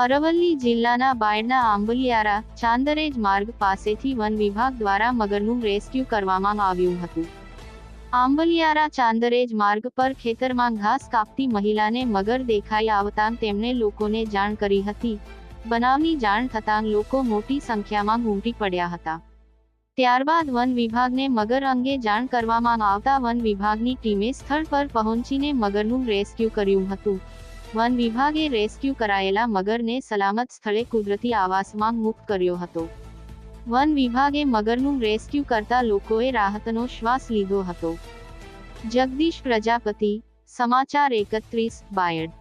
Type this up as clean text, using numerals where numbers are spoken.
અરવલ્લી જિલ્લાના બાયડના આંબલિયારા ચાંદરેજ માર્ગ પાસેથી વન વિભાગ દ્વારા મગરનું રેસ્ક્યુ કરવામાં આવ્યું હતું. આંબલિયારા ચાંદરેજ માર્ગ પર ખેતરમાં ઘાસ કાપતી મહિલાને મગર દેખાઈ આવતાં તેમણે લોકોને જાણ કરી હતી. બનાવની જાણ થતાં લોકો મોટી સંખ્યામાં ઉમટી પડ્યા હતા. ત્યારબાદ વન વિભાગને મગર અંગે જાણ કરવામાં આવતા વન વિભાગની ટીમે સ્થળ પર પહોંચીને મગરનું રેસ્ક્યુ કર્યું હતું. વન વિભાગે રેસ્ક્યુ કરાયેલા મગરને સલામત સ્થળે કુદરતી આવાસમાં મુક્ત કર્યો હતો. વન વિભાગે મગરનું રેસ્ક્યુ કરતા લોકોએ રાહતનો શ્વાસ લીધો હતો. જગદીશ પ્રજાપતિ, સમાચાર 31, બાયડ.